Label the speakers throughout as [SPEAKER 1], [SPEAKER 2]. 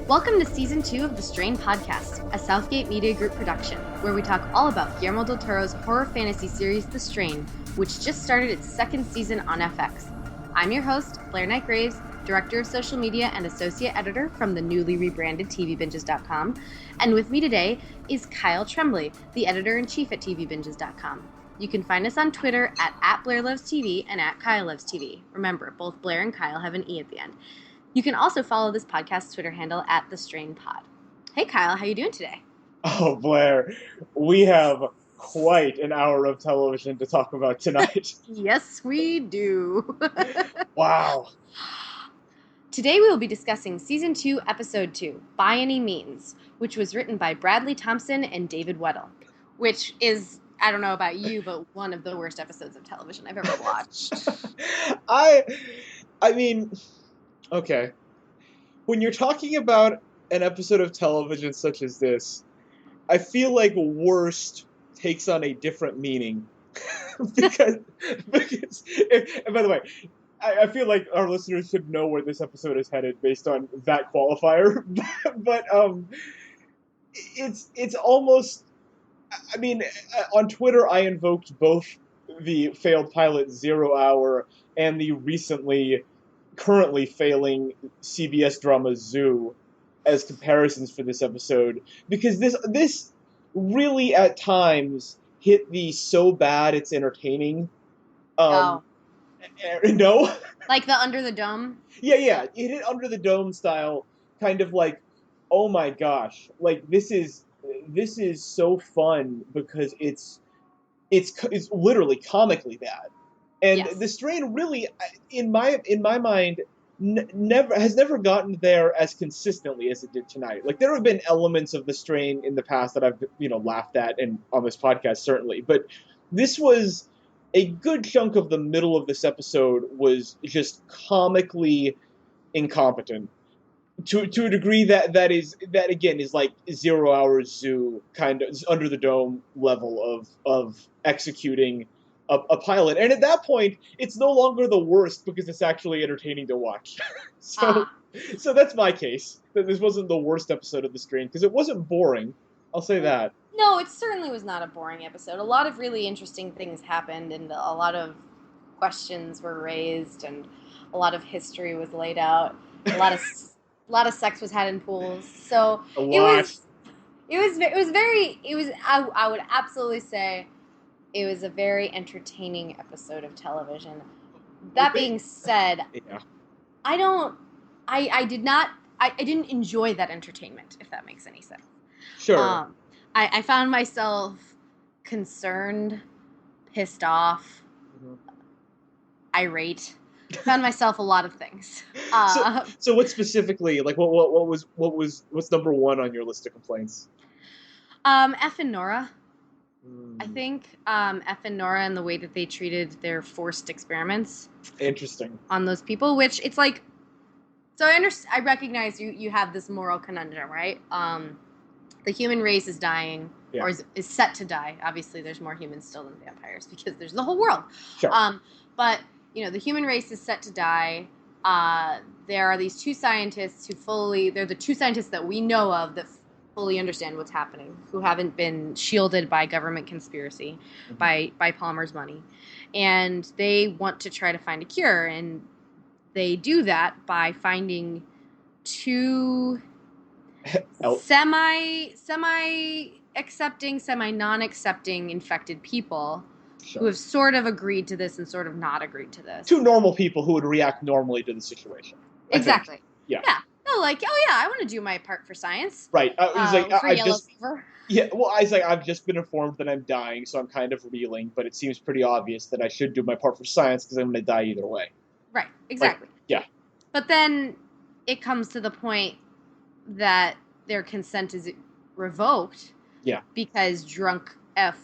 [SPEAKER 1] Welcome to Season 2 of the Strain Podcast, a Southgate Media Group production, where we talk all about Guillermo del Toro's horror fantasy series, The Strain, which just started its second season on FX. I'm your host, Blaire Graves, Director of Social Media and Associate Editor from the newly rebranded TVBinges.com, and with me today is Kyle Tremblay, the Editor-in-Chief at TVBinges.com. You can find us on Twitter at BlaireLovesTV and at KyleLovesTV. Remember, both Blaire and Kyle have an E at the end. You can also follow this podcast's Twitter handle at The Strain Pod. Hey, Kyle, how you doing today?
[SPEAKER 2] Oh, Blaire, we have quite an hour of television to talk about tonight.
[SPEAKER 1] Yes, we do.
[SPEAKER 2] Wow.
[SPEAKER 1] Today we will be discussing Season 2, Episode 2, By Any Means, which was written by Bradley Thompson and David Weddle, which is, I don't know about you, but one of the worst episodes of television I've ever watched.
[SPEAKER 2] I mean... Okay. When you're talking about an episode of television such as this, I feel like worst takes on a different meaning. because and by the way, I feel like our listeners should know where this episode is headed based on that qualifier. but it's almost... I mean, on Twitter I invoked both the failed pilot 0 Hour and the currently failing CBS drama Zoo as comparisons for this episode, because this really at times hit the so bad it's entertaining. No?
[SPEAKER 1] Like the Under the Dome?
[SPEAKER 2] Yeah. It hit Under the Dome style, kind of like, oh my gosh, like this is so fun because it's literally comically bad. And yes. The Strain really, in my mind, has never gotten there as consistently as it did tonight. Like, there have been elements of The Strain in the past that I've laughed at, and on this podcast certainly, but this was a good chunk of the middle of this episode was just comically incompetent to a degree that again is like 0 Hour Zoo kind of Under the Dome level of executing a pilot. And at that point, it's no longer the worst because it's actually entertaining to watch. So that's my case. That this wasn't the worst episode of The Strain, because it wasn't boring. I'll say that.
[SPEAKER 1] No, it certainly was not a boring episode. A lot of really interesting things happened, and a lot of questions were raised, and a lot of history was laid out. A lot of sex was had in pools. So
[SPEAKER 2] a lot.
[SPEAKER 1] I would absolutely say it was a very entertaining episode of television. That being said,
[SPEAKER 2] yeah.
[SPEAKER 1] I didn't enjoy that entertainment, if that makes any sense.
[SPEAKER 2] Sure.
[SPEAKER 1] I found myself concerned, pissed off, irate. Found myself a lot of things.
[SPEAKER 2] So what specifically, like what's number one on your list of complaints?
[SPEAKER 1] F and Nora. I think F and Nora and the way that they treated their forced experiments.
[SPEAKER 2] Interesting.
[SPEAKER 1] On those people, which it's like, so I recognize you have this moral conundrum, right? The human race is dying,
[SPEAKER 2] yeah.
[SPEAKER 1] or is set to die. Obviously, there's more humans still than vampires because there's the whole world.
[SPEAKER 2] Sure.
[SPEAKER 1] But the human race is set to die. There are these two scientists they're the two scientists that we know of that fully understand what's happening, who haven't been shielded by government conspiracy, by Palmer's money. And they want to try to find a cure, and they do that by finding two semi-accepting, semi-non-accepting infected people. Sure. Who have sort of agreed to this and sort of not agreed to this.
[SPEAKER 2] Two normal people who would react normally to the situation.
[SPEAKER 1] Exactly.
[SPEAKER 2] Yeah.
[SPEAKER 1] No, like, oh yeah, I want to do my part for science.
[SPEAKER 2] Right.
[SPEAKER 1] For yellow fever.
[SPEAKER 2] Yeah, well, I've just been informed that I'm dying, so I'm kind of reeling, but it seems pretty obvious that I should do my part for science because I'm going to die either way.
[SPEAKER 1] Right, exactly.
[SPEAKER 2] Yeah.
[SPEAKER 1] But then it comes to the point that their consent is revoked.
[SPEAKER 2] Yeah.
[SPEAKER 1] Because drunk F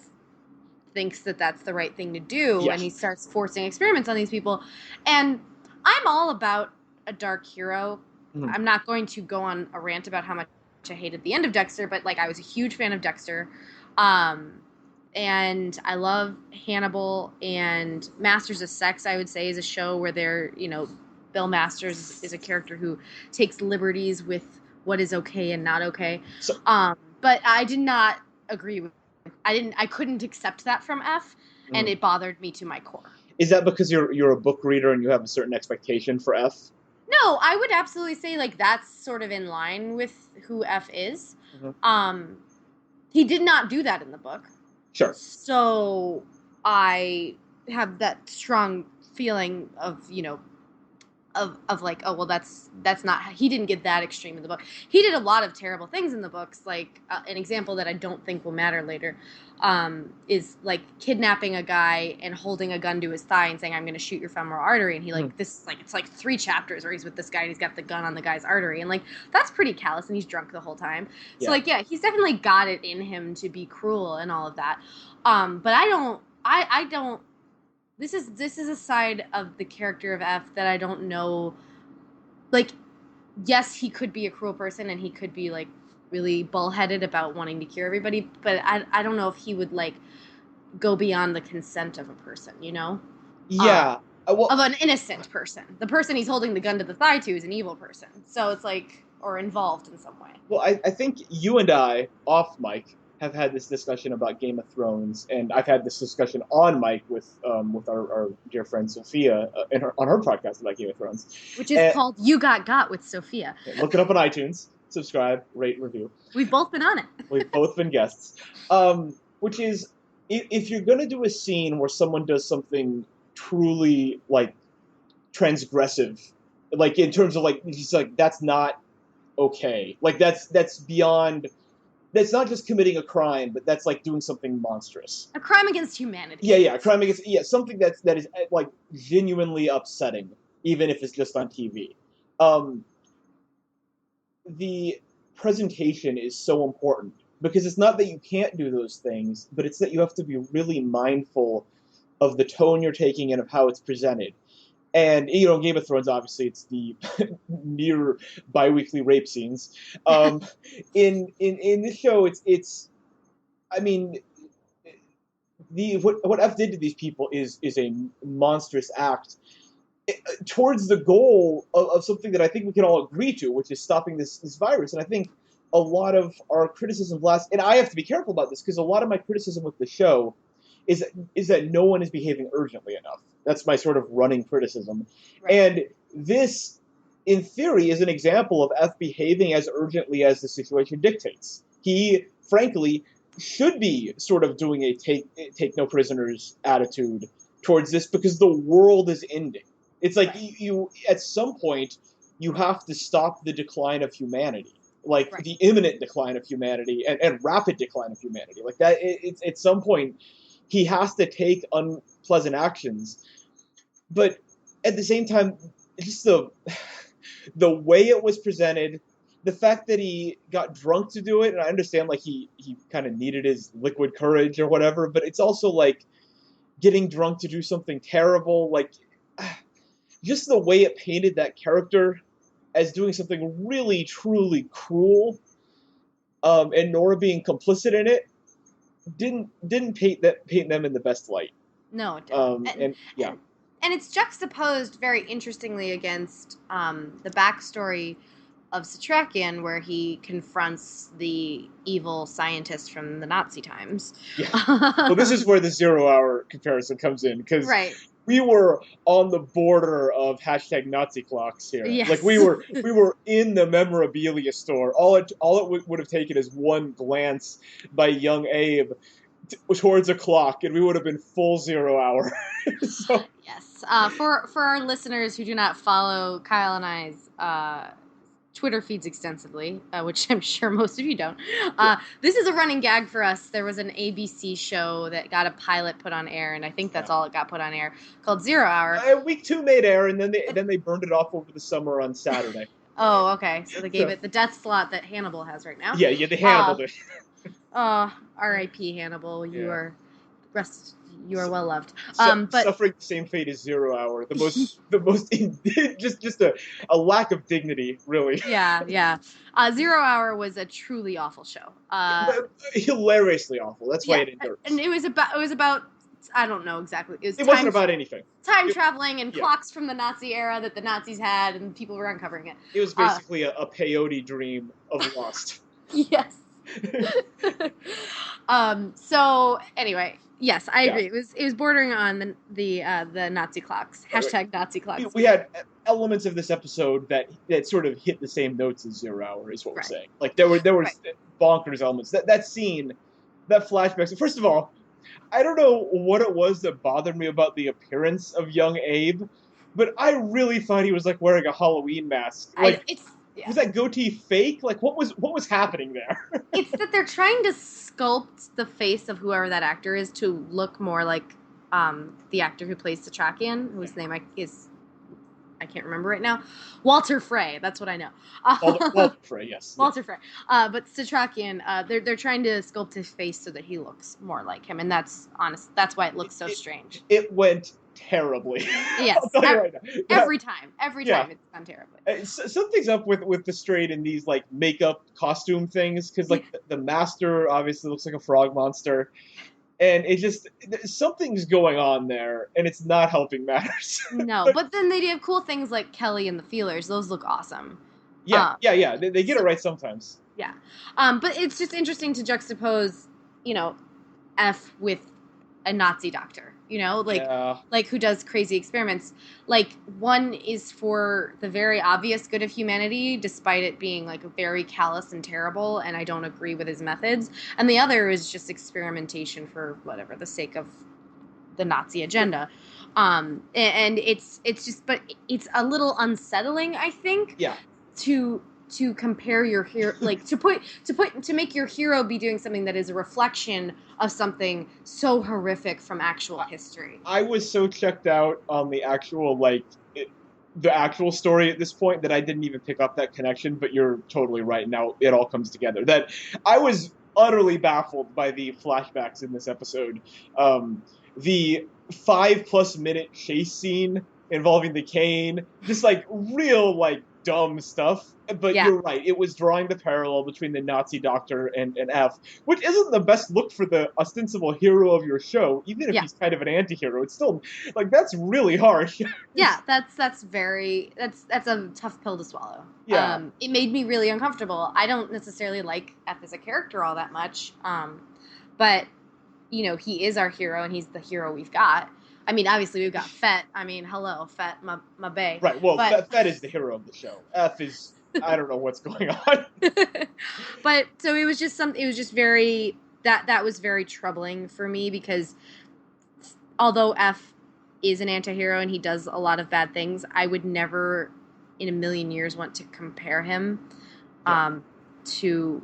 [SPEAKER 1] thinks that that's the right thing to do,
[SPEAKER 2] yes.
[SPEAKER 1] And he starts forcing experiments on these people. And I'm all about a dark hero. Mm-hmm. I'm not going to go on a rant about how much I hated the end of Dexter, but like I was a huge fan of Dexter. And I love Hannibal, and Masters of Sex, I would say, is a show where they're, Bill Masters is a character who takes liberties with what is okay and not okay.
[SPEAKER 2] So,
[SPEAKER 1] But I did not agree with. I couldn't accept that from F, and it bothered me to my core.
[SPEAKER 2] Is that because you're a book reader and you have a certain expectation for F?
[SPEAKER 1] No, I would absolutely say like that's sort of in line with who F is. He did not do that in the book.
[SPEAKER 2] Sure.
[SPEAKER 1] So I have that strong feeling of, of like, oh, well, that's not, he didn't get that extreme in the book. He did a lot of terrible things in the books. Like an example that I don't think will matter later is like kidnapping a guy and holding a gun to his thigh and saying, I'm going to shoot your femoral artery. And he it's like 3 chapters where he's with this guy and he's got the gun on the guy's artery. And like, that's pretty callous, and he's drunk the whole time. So like, yeah, he's definitely got it in him to be cruel and all of that. But I don't, this is a side of the character of F that I don't know. Like, yes, he could be a cruel person and he could be like really bullheaded about wanting to cure everybody, but I don't know if he would like go beyond the consent of a person,
[SPEAKER 2] Yeah.
[SPEAKER 1] Of an innocent person. The person he's holding the gun to the thigh to is an evil person. So it's like, or involved in some way.
[SPEAKER 2] Well, I think you and I, off mic, have had this discussion about Game of Thrones, and I've had this discussion on mic with our dear friend Sophia on her podcast about Game of Thrones,
[SPEAKER 1] which is called You Got with Sophia.
[SPEAKER 2] Look it up on iTunes, subscribe, rate, review.
[SPEAKER 1] We've both been on it.
[SPEAKER 2] We've both been guests. Which is, if you're going to do a scene where someone does something truly like transgressive, like in terms of like just like that's not okay, like that's beyond. That's not just committing a crime, but that's like doing something monstrous.
[SPEAKER 1] A crime against humanity.
[SPEAKER 2] Yeah, a crime against something that is like genuinely upsetting, even if it's just on TV. The presentation is so important because it's not that you can't do those things, but it's that you have to be really mindful of the tone you're taking and of how it's presented. And, Game of Thrones, obviously, it's the near bi-weekly rape scenes. In this show, it's I mean, what F did to these people is a monstrous act towards the goal of something that I think we can all agree to, which is stopping this virus. And I think a lot of our criticism and I have to be careful about this, because a lot of my criticism with the show is that no one is behaving urgently enough. That's my sort of running criticism. Right. And this, in theory, is an example of F behaving as urgently as the situation dictates. He, frankly, should be sort of doing a take no prisoners attitude towards this, because the world is ending. It's like you at some point, you have to stop the decline of humanity. Like the imminent decline of humanity and rapid decline of humanity. Like that, it's at some point, he has to take unpleasant actions. But at the same time, just the way it was presented, the fact that he got drunk to do it, and I understand like he kind of needed his liquid courage or whatever, but it's also like getting drunk to do something terrible, like just the way it painted that character as doing something really, truly cruel, and Nora being complicit in it, didn't paint them in the best light.
[SPEAKER 1] No, it didn't. And it's juxtaposed very interestingly against the backstory of Satrakian, where he confronts the evil scientist from the Nazi times.
[SPEAKER 2] Yeah. Well, this is where the 0 hour comparison comes in, because we were on the border of hashtag Nazi clocks here.
[SPEAKER 1] Yes.
[SPEAKER 2] Like we were in the memorabilia store. All it would have taken is one glance by young Abe towards a clock, and we would have been full 0 hour. So.
[SPEAKER 1] Yes. For our listeners who do not follow Kyle and I's Twitter feeds extensively, which I'm sure most of you don't, this is a running gag for us. There was an ABC show that got a pilot put on air, and I think that's all it got put on air, called 0 Hour.
[SPEAKER 2] Week 2 made air, and then they burned it off over the summer on Saturday.
[SPEAKER 1] Oh, okay. So they gave it the death slot that Hannibal has right now.
[SPEAKER 2] Yeah, the Hannibal did.
[SPEAKER 1] R.I.p. Hannibal. You are well loved.
[SPEAKER 2] But suffering the same fate as 0 Hour. The most just a lack of dignity, really.
[SPEAKER 1] Yeah. 0 Hour was a truly awful show.
[SPEAKER 2] Hilariously awful. That's why it endured.
[SPEAKER 1] And it was about I don't know exactly.
[SPEAKER 2] It wasn't about anything.
[SPEAKER 1] Time traveling and
[SPEAKER 2] yeah.
[SPEAKER 1] clocks from the Nazi era that the Nazis had, and people were uncovering it.
[SPEAKER 2] It was basically a peyote dream of Lost.
[SPEAKER 1] Yes. So anyway, yes, I agree.
[SPEAKER 2] Yeah.
[SPEAKER 1] It was bordering on the Nazi clocks. Hashtag Nazi clocks.
[SPEAKER 2] We had elements of this episode that sort of hit the same notes as 0 Hour, is what we're
[SPEAKER 1] Right.
[SPEAKER 2] saying. Like there was
[SPEAKER 1] Right.
[SPEAKER 2] bonkers elements. That scene, that flashback. So first of all, I don't know what it was that bothered me about the appearance of young Abe, but I really thought he was like wearing a Halloween mask. Like, was that goatee fake? Like, what was happening there?
[SPEAKER 1] It's that they're trying to sculpt the face of whoever that actor is to look more like the actor who plays Satrakian, whose name I can't remember right now. Walter Frey, that's what I know.
[SPEAKER 2] Walter Frey, yes.
[SPEAKER 1] Walter Frey. But Satrakian, they're trying to sculpt his face so that he looks more like him, and that's why it looks so strange.
[SPEAKER 2] It went terribly.
[SPEAKER 1] Yes.
[SPEAKER 2] I'll tell you right now.
[SPEAKER 1] Every time it's done terribly.
[SPEAKER 2] Something's up with the Straight in these like makeup costume things, because like the master obviously looks like a frog monster. And it just, something's going on there, and it's not helping matters.
[SPEAKER 1] No, but then they do have cool things like Kelly and the Feelers. Those look awesome.
[SPEAKER 2] Yeah. They get it right sometimes.
[SPEAKER 1] Yeah. But it's just interesting to juxtapose, F with a Nazi doctor, like who does crazy experiments. Like, one is for the very obvious good of humanity, despite it being like very callous and terrible, and I don't agree with his methods. And the other is just experimentation for whatever, the sake of the Nazi agenda. And it's just, but it's a little unsettling, I think.
[SPEAKER 2] Yeah.
[SPEAKER 1] To compare your hero, like to make your hero be doing something that is a reflection of something so horrific from actual history.
[SPEAKER 2] I was so checked out on the actual the actual story at this point that I didn't even pick up that connection. But you're totally right. Now it all comes together. That I was utterly baffled by the flashbacks in this episode. The 5+ minute chase scene involving the cane, just like real dumb stuff. But You're right. It was drawing the parallel between the Nazi doctor and F, which isn't the best look for the ostensible hero of your show, even if he's kind of an anti-hero. It's still, that's really harsh.
[SPEAKER 1] Yeah, that's a tough pill to swallow.
[SPEAKER 2] Yeah.
[SPEAKER 1] It made me really uncomfortable. I don't necessarily like F as a character all that much. But, he is our hero, and he's the hero we've got. I mean, obviously, we've got Fett. I mean, hello, Fett, my bae.
[SPEAKER 2] Right, well, Fett is the hero of the show. F is, I don't know what's going on.
[SPEAKER 1] But, so it was just very, that was very troubling for me, because although F is an anti-hero and he does a lot of bad things, I would never in a million years want to compare him to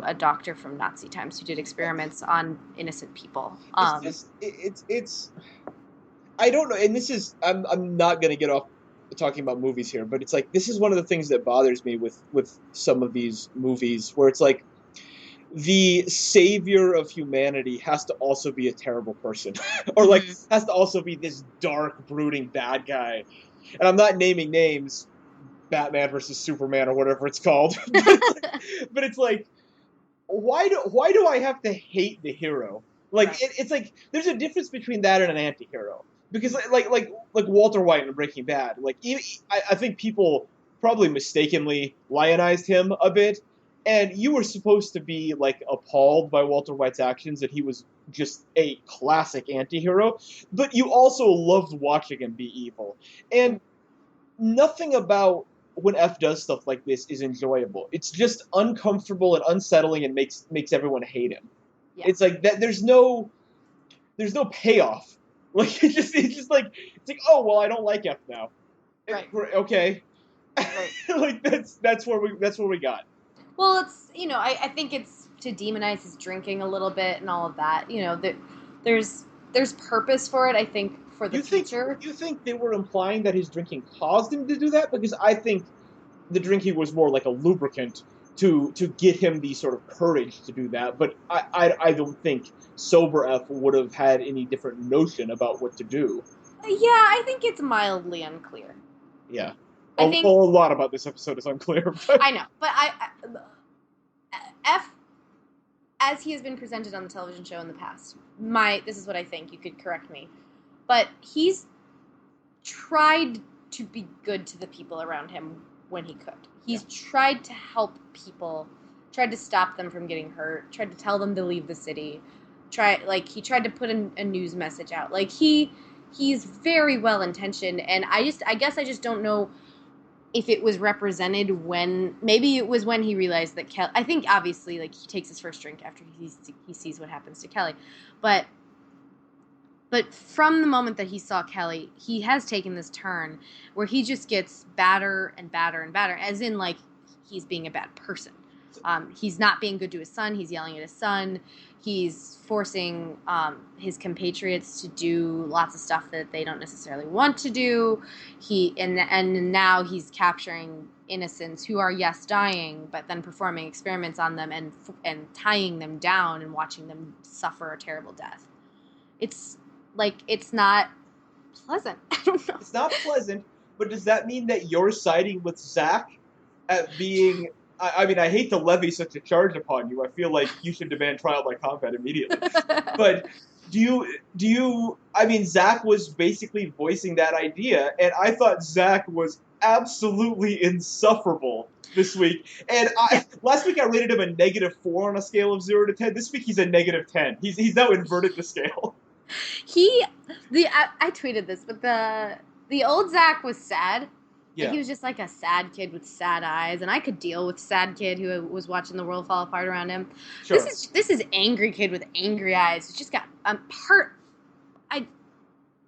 [SPEAKER 1] a doctor from Nazi times who did experiments on innocent people.
[SPEAKER 2] It's I don't know, and this is, I'm not going to get off talking about movies here, but it's like, this is one of the things that bothers me with some of these movies, where it's like, the savior of humanity has to also be a terrible person, or has to also be this dark, brooding bad guy. And I'm not naming names, Batman versus Superman or whatever it's called, but it's like, why do I have to hate the hero? It's like, there's a difference between that and an anti-hero. Because like Walter White in Breaking Bad, I think people probably mistakenly lionized him a bit, and you were supposed to be appalled by Walter White's actions, that he was just a classic anti-hero, but you also loved watching him be evil. And nothing about when F does stuff like this is enjoyable. It's just uncomfortable and unsettling, and makes everyone hate him. Yeah. It's like that. There's no payoff. It's like, oh well, I don't like F now.
[SPEAKER 1] Right.
[SPEAKER 2] Okay.
[SPEAKER 1] Right.
[SPEAKER 2] that's where we got.
[SPEAKER 1] Well, it's I think it's to demonize his drinking a little bit and all of that. There's purpose for it. I think for the future.
[SPEAKER 2] You think they were implying that his drinking caused him to do that? Because I think the drinking was more like a lubricant to get him the sort of courage to do that. But I don't think sober F would have had any different notion about what to do.
[SPEAKER 1] Yeah, I think it's mildly unclear.
[SPEAKER 2] Yeah. A lot about this episode is unclear.
[SPEAKER 1] I know, but as he has been presented on the television show in the past, this is what I think, you could correct me, but he's tried to be good to the people around him when he could. He's tried to help people, tried to stop them from getting hurt, tried to tell them to leave the city, he tried to put a news message out. Like, he's very well-intentioned, and I guess I just don't know if it was represented maybe it was when he realized that Kelly, I think obviously, like, he takes his first drink after he sees what happens to Kelly, but from the moment that he saw Kelly, he has taken this turn where he just gets badder and badder and badder, as in, like, he's being a bad person. He's not being good to his son. He's yelling at his son. He's forcing his compatriots to do lots of stuff that they don't necessarily want to do. And now he's capturing innocents who are, yes, dying, but then performing experiments on them and tying them down and watching them suffer a terrible death. It's not pleasant. I don't know. It's
[SPEAKER 2] not pleasant, but does that mean that you're siding with Zach at being... I mean, I hate to levy such a charge upon you. I feel like you should demand trial by combat immediately. But do you... I mean, Zach was basically voicing that idea, and I thought Zach was absolutely insufferable this week. And last week I rated him a -4 on a scale of 0 to 10. This week he's a -10. He's now inverted the scale.
[SPEAKER 1] I tweeted this, but the old Zach was sad.
[SPEAKER 2] Yeah.
[SPEAKER 1] He was just like a sad kid with sad eyes, and I could deal with sad kid who was watching the world fall apart around him.
[SPEAKER 2] Sure.
[SPEAKER 1] This is angry kid with angry eyes. He's just got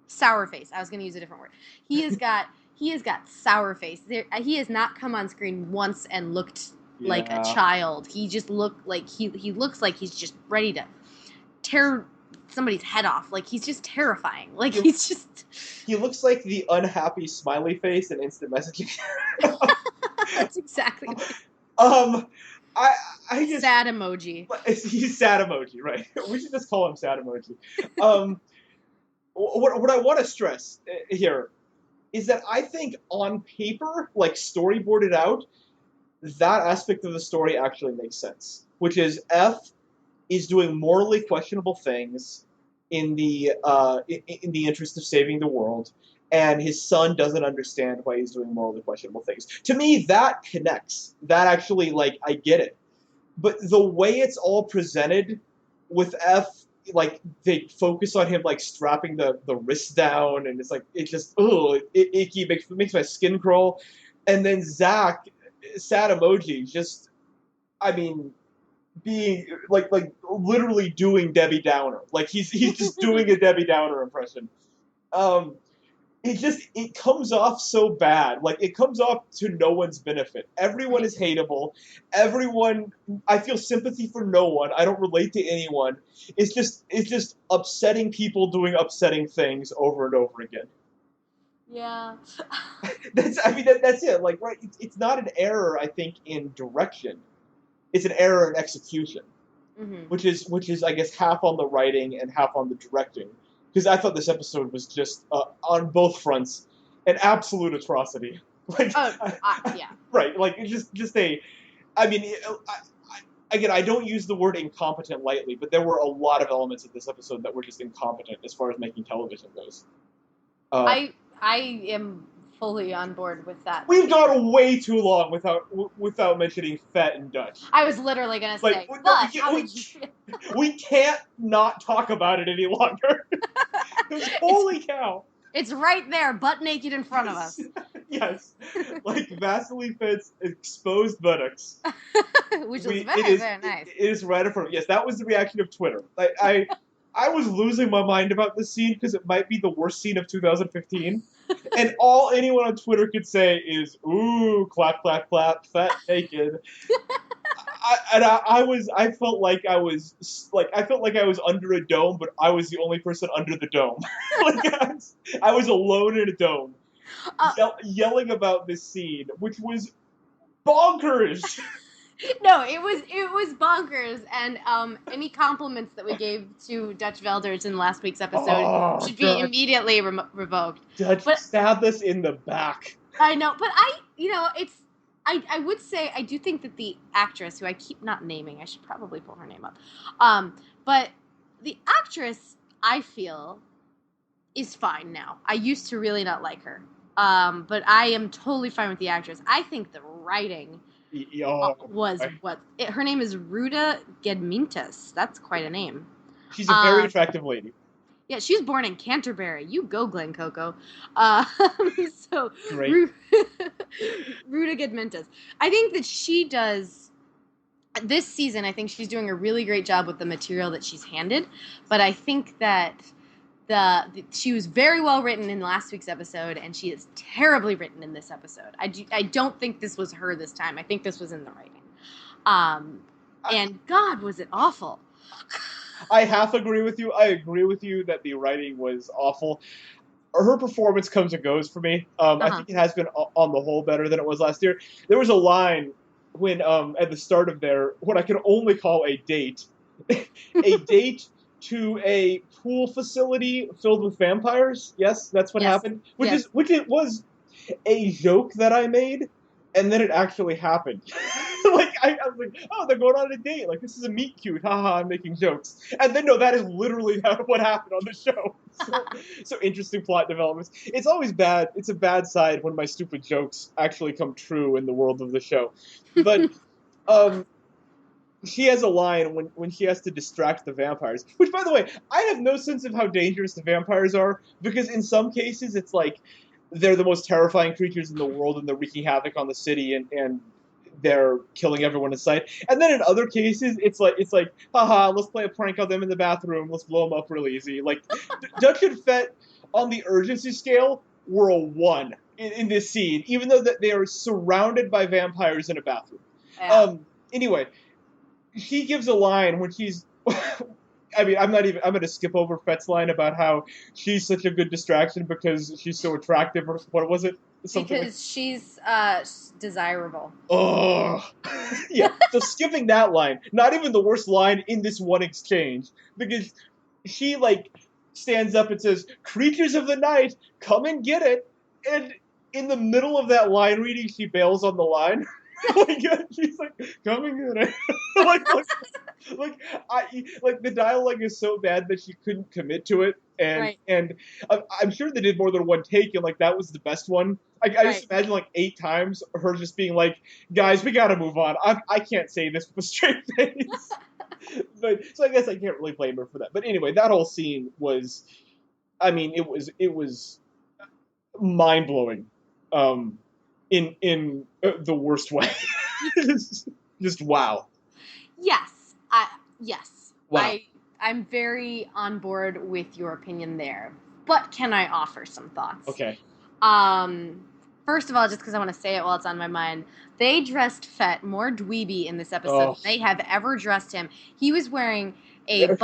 [SPEAKER 1] sour face. I was going to use a different word. He has got sour face. He has not come on screen once and looked like a child. He just looked like he looks like he's just ready to tear somebody's head off. Like, he's just terrifying. Like,
[SPEAKER 2] he looks like the unhappy smiley face in instant messaging.
[SPEAKER 1] That's exactly
[SPEAKER 2] right. I just...
[SPEAKER 1] sad emoji.
[SPEAKER 2] He's sad emoji, right? We should just call him sad emoji. What I want to stress here is that I think on paper, like storyboarded out, that aspect of the story actually makes sense. Which is F is doing morally questionable things in the interest of saving the world, and his son doesn't understand why he's doing morally questionable things. To me, that connects. That actually, like, I get it. But the way it's all presented with F, like, they focus on him, like, strapping the wrists down, and it's like, it just, icky, makes my skin crawl. And then Zach, sad emoji, just, I mean... being like literally doing Debbie Downer, like he's just doing a Debbie Downer impression. It comes off so bad. Like, it comes off to no one's benefit. Everyone is hateable. Everyone, I feel sympathy for no one. I don't relate to anyone. It's just upsetting people doing upsetting things over and over again.
[SPEAKER 1] Yeah.
[SPEAKER 2] That's it. Like, right, it's not an error, I think, in direction. It's an error in execution, which is I guess half on the writing and half on the directing. Because I thought this episode was just on both fronts an absolute atrocity. Like,
[SPEAKER 1] yeah,
[SPEAKER 2] right. Like, it's just a. I mean, again, I don't use the word incompetent lightly, but there were a lot of elements of this episode that were just incompetent as far as making television goes.
[SPEAKER 1] I am fully on board with that.
[SPEAKER 2] We've gone way too long without mentioning Fett and Dutch.
[SPEAKER 1] I was literally going to say,
[SPEAKER 2] we can't not talk about it any longer. Holy cow.
[SPEAKER 1] It's right there, butt naked in front of us.
[SPEAKER 2] Yes. Like Vasily Fett's exposed buttocks.
[SPEAKER 1] Which was very nice.
[SPEAKER 2] It is right in front of us. Yes, that was the reaction of Twitter. I was losing my mind about this scene because it might be the worst scene of 2015. And all anyone on Twitter could say is, ooh, clap, clap, clap, Fett naked. I felt like I was under a dome, but I was the only person under the dome. Like, I was alone in a dome, yelling about this scene, which was bonkers.
[SPEAKER 1] No, it was bonkers, and any compliments that we gave to Dutch Velders in last week's episode should be immediately revoked.
[SPEAKER 2] Dutch stabbed us in the back.
[SPEAKER 1] I know, but I would say I do think that the actress, who I keep not naming, I should probably pull her name up, but the actress, I feel, is fine now. I used to really not like her, but I am totally fine with the actress. I think the writing was what... her name is Ruta Gedmintas. That's quite a name.
[SPEAKER 2] She's a very attractive lady.
[SPEAKER 1] Yeah, she was born in Canterbury. You go, Glen Coco. So,
[SPEAKER 2] Great.
[SPEAKER 1] Ruta Gedmintas. I think that she does... This season, I think she's doing a really great job with the material that she's handed. But I think that she was very well written in last week's episode, and she is terribly written in this episode. I don't think this was her this time. I think this was in the writing. And God, was it awful.
[SPEAKER 2] I half agree with you. I agree with you that the writing was awful. Her performance comes and goes for me. I think it has been, on the whole, better than it was last year. There was a line when, at the start of what I can only call a date, a date to a pool facility filled with vampires. Yes, that's what happened. Which it was a joke that I made, and then it actually happened. I was like, oh, they're going on a date. Like, this is a meet cute. Haha, I'm making jokes. And then, no, that is literally what happened on the show. So interesting plot developments. It's always bad. It's a bad side when my stupid jokes actually come true in the world of the show. But she has a line when she has to distract the vampires. Which, by the way, I have no sense of how dangerous the vampires are, because in some cases it's like they're the most terrifying creatures in the world and they're wreaking havoc on the city and they're killing everyone in sight. And then in other cases, it's like, haha, let's play a prank on them in the bathroom. Let's blow them up real easy. Like, Dutch and Fett, on the urgency scale, were a 1 in this scene, even though that they are surrounded by vampires in a bathroom. Yeah. Anyway, she gives a line when she's... I mean, I'm going to skip over Fett's line about how she's such a good distraction because she's so attractive, or what was it?
[SPEAKER 1] Something because she's desirable.
[SPEAKER 2] Oh, yeah. So skipping that line, not even the worst line in this one exchange, because she stands up and says, "Creatures of the night, come and get it," and in the middle of that line reading, she bails on the line. She's like, "Come and get it." The dialogue is so bad that she couldn't commit to it, and I'm sure they did more than one take, and that was the best one. I just imagine 8 times her just being like, "Guys, we gotta move on. I can't say this with a straight face." So I guess I can't really blame her for that. But anyway, that whole scene was, I mean, it was mind blowing, in the worst way. Just wow.
[SPEAKER 1] Yes. Yes. Wow. I'm very on board with your opinion there. But can I offer some thoughts?
[SPEAKER 2] Okay.
[SPEAKER 1] First of all, just because I want to say it while it's on my mind, they dressed Fett more dweeby in this episode than they have ever dressed him. He was wearing a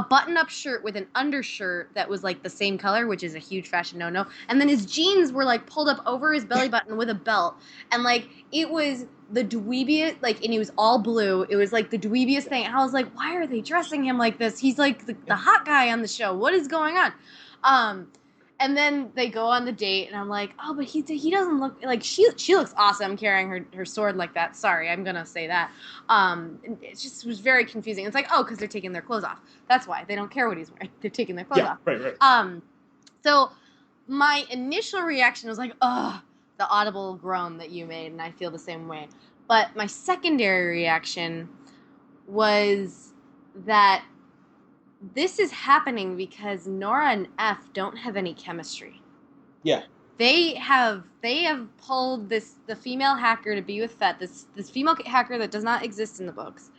[SPEAKER 1] button-up shirt with an undershirt that was the same color, which is a huge fashion no-no. And then his jeans were pulled up over his belly button with a belt. And it was the dweebiest, and he was all blue. It was the dweebiest thing. And I was like, why are they dressing him like this? He's the hot guy on the show. What is going on? And then they go on the date, and I'm like, oh, but he doesn't look she looks awesome carrying her sword like that. Sorry, I'm gonna say that. It just was very confusing. It's because they're taking their clothes off. That's why they don't care what he's wearing. They're taking their clothes off.
[SPEAKER 2] Right.
[SPEAKER 1] So my initial reaction was ugh, the audible groan that you made, and I feel the same way. But my secondary reaction was that this is happening because Nora and F don't have any chemistry.
[SPEAKER 2] Yeah.
[SPEAKER 1] They have pulled the female hacker to be with Fett, this female hacker that does not exist in the books.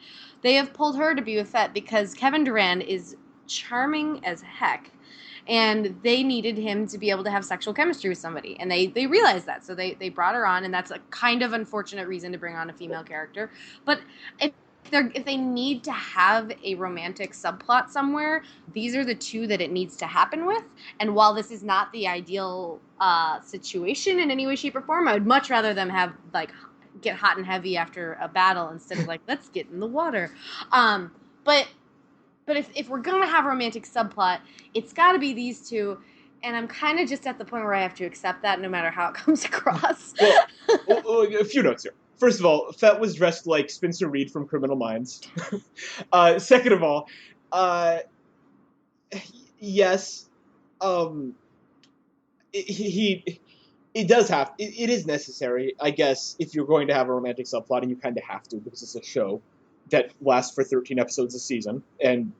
[SPEAKER 1] They have pulled her to be with Fett because Kevin Durand is charming as heck, and they needed him to be able to have sexual chemistry with somebody, and they realized that, so they brought her on, and that's a kind of unfortunate reason to bring on a female character. But if they need to have a romantic subplot somewhere, these are the two that it needs to happen with. And while this is not the ideal situation in any way, shape, or form, I would much rather them have get hot and heavy after a battle instead of let's get in the water. But if we're gonna have a romantic subplot, it's got to be these two. And I'm kind of just at the point where I have to accept that no matter how it comes across.
[SPEAKER 2] Well, a few notes here. First of all, Fett was dressed like Spencer Reed from Criminal Minds. Second of all, uh, yes, um, he it does have it is necessary, I guess, if you're going to have a romantic subplot, and you kind of have to because it's a show that lasts for 13 episodes a season, and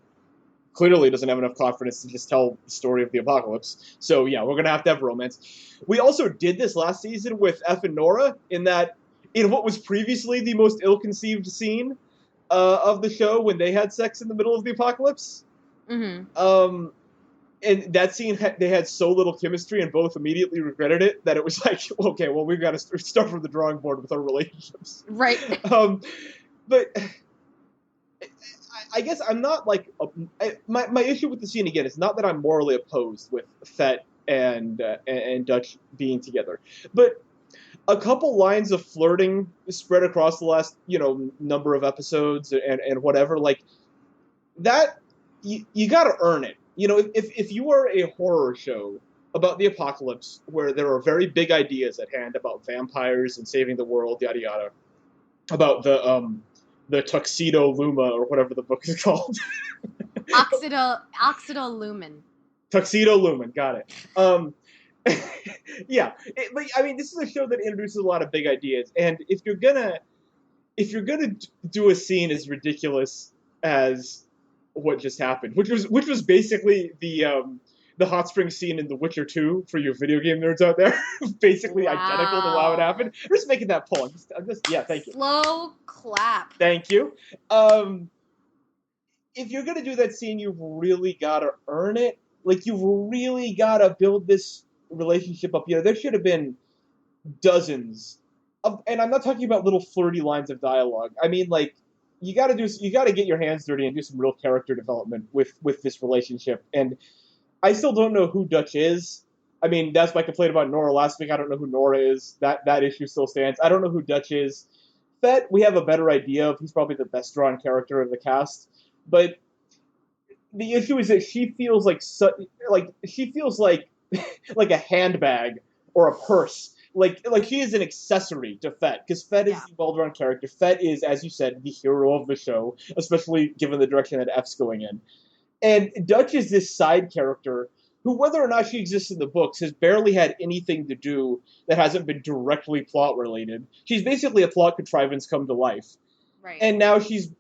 [SPEAKER 2] clearly doesn't have enough confidence to just tell the story of the apocalypse. So yeah, we're gonna have to have romance. We also did this last season with F and Nora in what was previously the most ill-conceived scene of the show when they had sex in the middle of the apocalypse.
[SPEAKER 1] Mm-hmm.
[SPEAKER 2] And that scene, they had so little chemistry, and both immediately regretted it, that it was like, okay, well, we've got to start from the drawing board with our relationships.
[SPEAKER 1] Right.
[SPEAKER 2] But I guess I'm not like my issue with the scene again is not that I'm morally opposed with Fett and Dutch being together, but a couple lines of flirting spread across the last number of episodes and whatever, like that, you got to earn it. If you are a horror show about the apocalypse where there are very big ideas at hand about vampires and saving the world, yada yada, about the Tuxedo Luma or whatever the book is called.
[SPEAKER 1] Oxidal lumen.
[SPEAKER 2] Tuxedo Lumen, got it. Yeah, but I mean, this is a show that introduces a lot of big ideas, and if you're gonna do a scene as ridiculous as what just happened, which was basically the hot spring scene in The Witcher 2 for your video game nerds out there, basically identical to how it happened. I'm just making that pull. Yeah, thank you.
[SPEAKER 1] Slow clap.
[SPEAKER 2] Thank you. If you're gonna do that scene, you've really gotta earn it. Like, you've really gotta build this relationship up. There should have been dozens of, and I'm not talking about little flirty lines of dialogue. I mean, like, you gotta get your hands dirty and do some real character development with this relationship. And I still don't know who Dutch is. I mean, that's my complaint about Nora last week. I don't know who Nora is. That issue still stands. I don't know who Dutch is. Fett, we have a better idea of. He's probably the best drawn character of the cast. But the issue is that she feels like like a handbag or a purse. Like she is an accessory to Fett, because Fett is the well-drawn character. Fett is, as you said, the hero of the show, especially given the direction that F's going in. And Dutch is this side character who, whether or not she exists in the books, has barely had anything to do that hasn't been directly plot related. She's basically a plot contrivance come to life.
[SPEAKER 1] Right.
[SPEAKER 2] And now she's,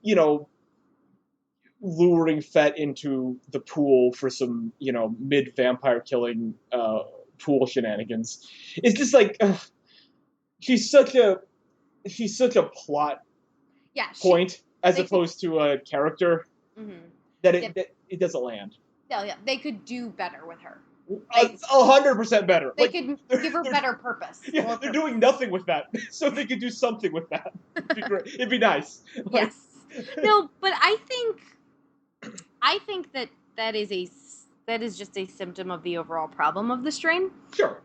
[SPEAKER 2] luring Fett into the pool for some, mid-vampire killing pool shenanigans. It's just like, she's such a plot point as opposed to a character that it doesn't land.
[SPEAKER 1] Yeah, they could do better with her.
[SPEAKER 2] 100% better.
[SPEAKER 1] They could give her better purpose.
[SPEAKER 2] Yeah, they're doing nothing with that, so they could do something with that. It'd be great. It'd be nice.
[SPEAKER 1] Yes. No, but I think that is just a symptom of the overall problem of the strain.
[SPEAKER 2] Sure.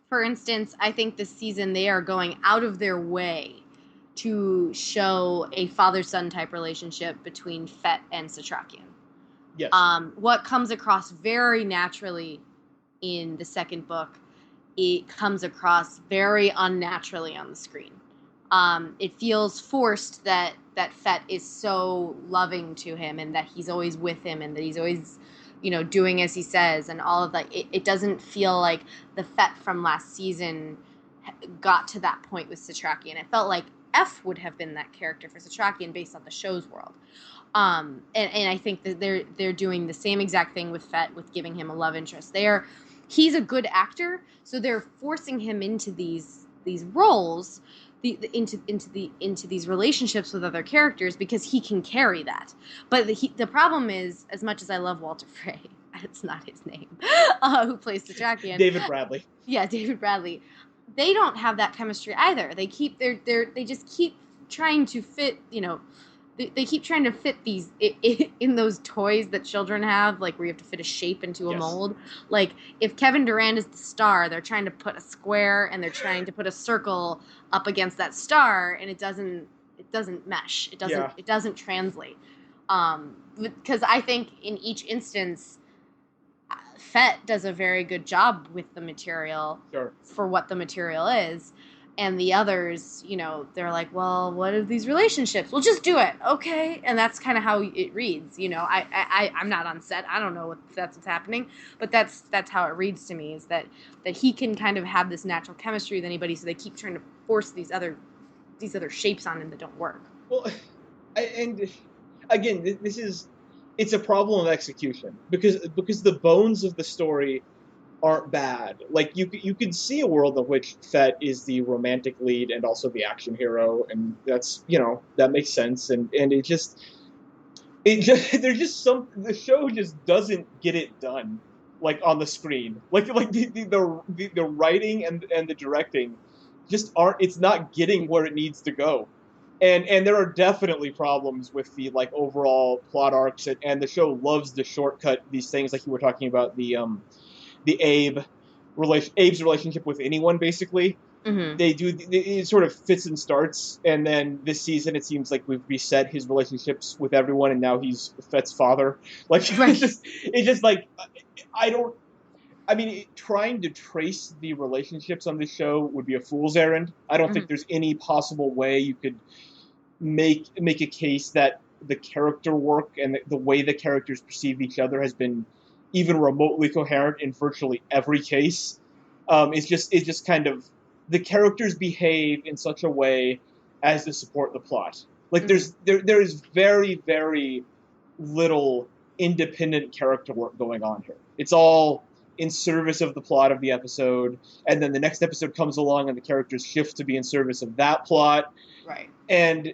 [SPEAKER 1] For instance, I think this season they are going out of their way to show a father-son type relationship between Fett and Satrakian.
[SPEAKER 2] Yes.
[SPEAKER 1] What comes across very naturally in the second book, it comes across very unnaturally on the screen. It feels forced that Fett is so loving to him and that he's always with him and that he's always, doing as he says and all of that. It doesn't feel like the Fett from last season got to that point with Satrakian. It felt like F would have been that character for Satrakian based on the show's world. And I think that they're doing the same exact thing with Fett, with giving him a love interest. He's a good actor, so they're forcing him into these roles, into these relationships with other characters because he can carry that. But the problem is, as much as I love Walter Frey, it's not his name, who plays Satrakian.
[SPEAKER 2] David Bradley. Yeah,
[SPEAKER 1] David Bradley. They don't have that chemistry either. They just keep trying to fit, they keep trying to fit these in those toys that children have, like where you have to fit a shape into a mold. Like if Kevin Durant is the star, they're trying to put a square and they're trying to put a circle up against that star, and it doesn't mesh. It doesn't translate. Because I think in each instance, Fett does a very good job with the material for what the material is. And the others, you know, they're like, well, what are these relationships? Well, just do it, okay? And that's kind of how it reads, you know. I'm not on set. I don't know if that's what's happening, but that's how it reads to me, is that he can kind of have this natural chemistry with anybody, so they keep trying to force these other shapes on him that don't work.
[SPEAKER 2] Well, and again, it's a problem of execution because the bones of the story aren't bad. Like you could see a world in which Fett is the romantic lead and also the action hero, and that's, you know, that makes sense. And it just there's just some the show just doesn't get it done, like on the screen. Like the writing and the directing just aren't. It's not getting where it needs to go. And there are definitely problems with the like overall plot arcs, and the show loves to shortcut these things, like you were talking about the Abe's relationship with anyone, basically.
[SPEAKER 1] Mm-hmm.
[SPEAKER 2] It sort of fits and starts, and then this season it seems like we've reset his relationships with everyone, and now he's Fett's father. Like
[SPEAKER 1] Right.
[SPEAKER 2] it's just like I don't. I mean, trying to trace the relationships on this show would be a fool's errand. I don't think there's any possible way you could make a case that the character work and the way the characters perceive each other has been even remotely coherent in virtually every case. It's just kind of the characters behave in such a way as to support the plot. Like there is very, very little independent character work going on here. It's all in service of the plot of the episode, and then the next episode comes along and the characters shift to be in service of that plot.
[SPEAKER 1] Right.
[SPEAKER 2] And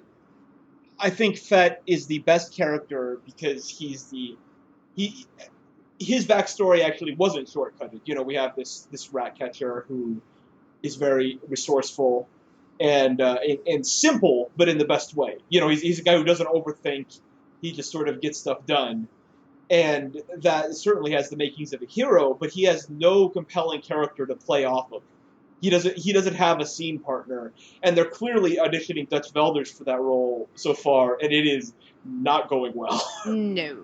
[SPEAKER 2] I think Fett is the best character because his backstory actually wasn't shortcutted. You know, we have this rat catcher who is very resourceful and simple, but in the best way. You know, he's a guy who doesn't overthink. He just sort of gets stuff done, and that certainly has the makings of a hero. But he has no compelling character to play off of. He doesn't have a scene partner, and they're clearly auditioning Dutch Velders for that role so far, and it is not going well.
[SPEAKER 1] No.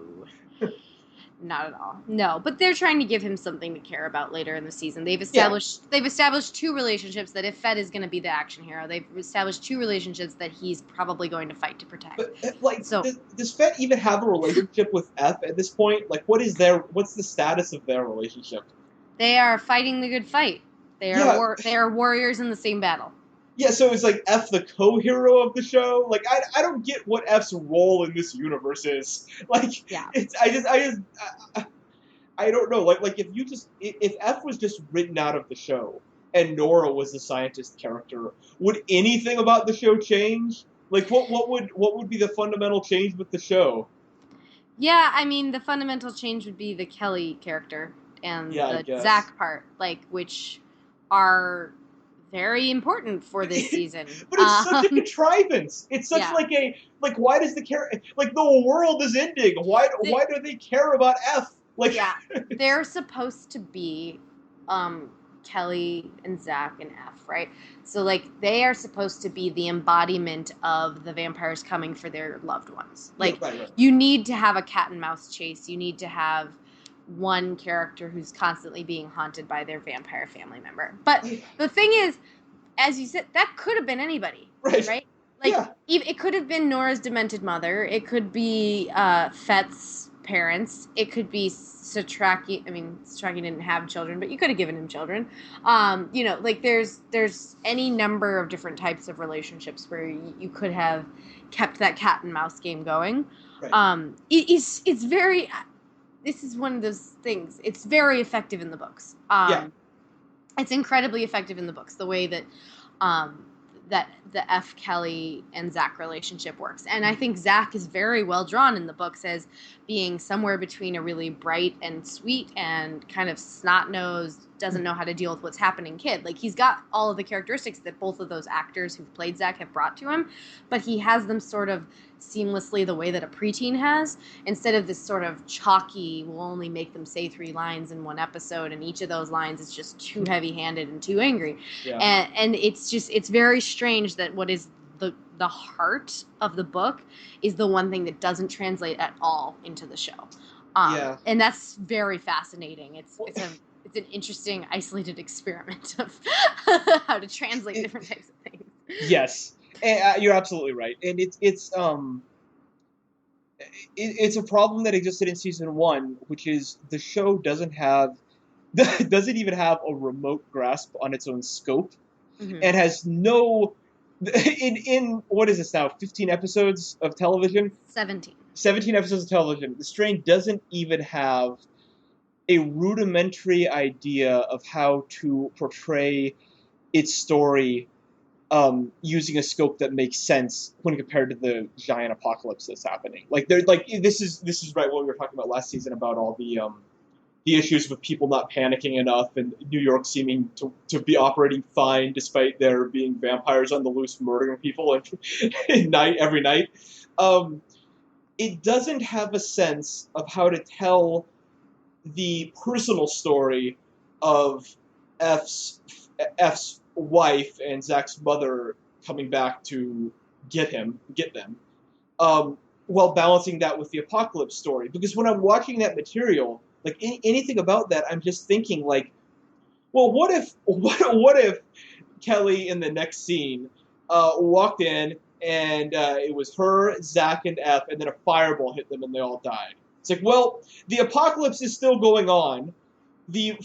[SPEAKER 1] Not at all. No, but they're trying to give him something to care about later in the season. They've established two relationships that if Fett is going to be the action hero, they've established two relationships that he's probably going to fight to protect.
[SPEAKER 2] But like, so, does Fett even have a relationship with F at this point? Like, what's the status of their relationship?
[SPEAKER 1] They are fighting the good fight. They are warriors in the same battle.
[SPEAKER 2] Yeah, so it's like F the co-hero of the show. Like I don't get what F's role in this universe is. Like,
[SPEAKER 1] yeah.
[SPEAKER 2] I don't know. Like if F was just written out of the show and Nora was the scientist character, would anything about the show change? Like what would be the fundamental change with the show?
[SPEAKER 1] Yeah, I mean the fundamental change would be the Kelly character and the Zach part, like, which are very important for this season.
[SPEAKER 2] But it's such a contrivance. It's such why does the the world is ending? Why do they care about F? Like,
[SPEAKER 1] yeah, they're supposed to be Kelly and Zach and F, right? So like they are supposed to be the embodiment of the vampires coming for their loved ones. Like, right. You need to have a cat and mouse chase. You need to have one character who's constantly being haunted by their vampire family member. But the thing is, as you said, that could have been anybody, right? Like, it could have been Nora's demented mother. It could be Fett's parents. It could be Satraki. I mean, Satraki didn't have children, but you could have given him children. You know, like there's any number of different types of relationships where you could have kept that cat and mouse game going. Right. It's very... This is one of those things. It's very effective in the books. It's incredibly effective in the books, the way that that the F. Kelly and Zach relationship works. And I think Zach is very well drawn in the books as being somewhere between a really bright and sweet and kind of snot-nosed, doesn't know how to deal with what's happening kid. Like, he's got all of the characteristics that both of those actors who've played Zach have brought to him, but he has them sort of seamlessly the way that a preteen has, instead of this sort of chalky, we'll only make them say 3 lines in one episode, and each of those lines is just too heavy-handed and too angry. Yeah. And it's very strange that what is the heart of the book is the one thing that doesn't translate at all into the show. And that's very fascinating. It's it's an interesting, isolated experiment of how to translate different types of things.
[SPEAKER 2] Yes, and, you're absolutely right, and it's a problem that existed in season one, which is the show doesn't even have a remote grasp on its own scope, and has no in what is this now, 15 episodes of television? 17 episodes of television. The Strain doesn't even have a rudimentary idea of how to portray its story using a scope that makes sense when compared to the giant apocalypse that's happening. Like this is right what we were talking about last season about all the issues with people not panicking enough and New York seeming to be operating fine despite there being vampires on the loose murdering people every night. It doesn't have a sense of how to tell the personal story of F's wife and Zach's mother coming back to get them, while balancing that with the apocalypse story. Because when I'm watching that material, like anything about that, I'm just thinking like, well, what if Kelly in the next scene walked in and it was her, Zach, and F, and then a fireball hit them and they all died. It's like, well, the apocalypse is still going on. The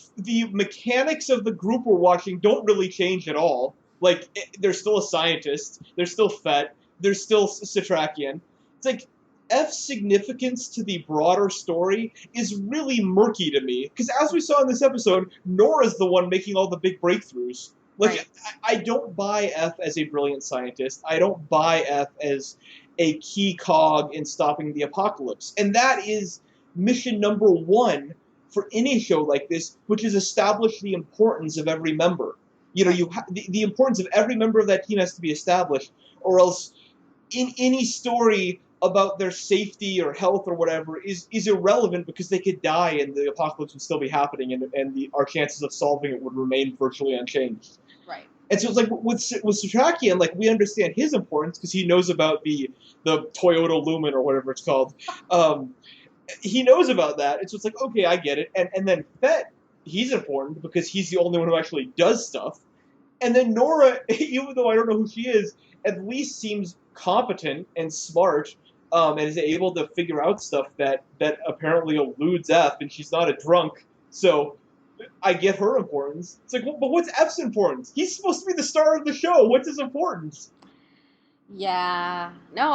[SPEAKER 2] mechanics of the group we're watching don't really change at all. Like, there's still a scientist, there's still Fett, there's still Satrakian. It's like, F's significance to the broader story is really murky to me. Because as we saw in this episode, Nora's the one making all the big breakthroughs. Like, right. I don't buy F as a brilliant scientist. I don't buy F as a key cog in stopping the apocalypse. And that is mission number one for any show like this, which is establish the importance of every member. You know, the importance of every member of that team has to be established, or else in any story about their safety or health or whatever is irrelevant, because they could die and the apocalypse would still be happening, and our chances of solving it would remain virtually unchanged.
[SPEAKER 1] Right.
[SPEAKER 2] And so it's like with Satrakian, like, we understand his importance because he knows about the Toyota Lumen or whatever it's called. He knows about that. And so it's like, okay, I get it. And then Fett, he's important because he's the only one who actually does stuff. And then Nora, even though I don't know who she is, at least seems competent and smart, and is able to figure out stuff that apparently eludes F, and she's not a drunk. So I get her importance. It's like, well, but what's F's importance? He's supposed to be the star of the show. What's his importance?
[SPEAKER 1] Yeah. No,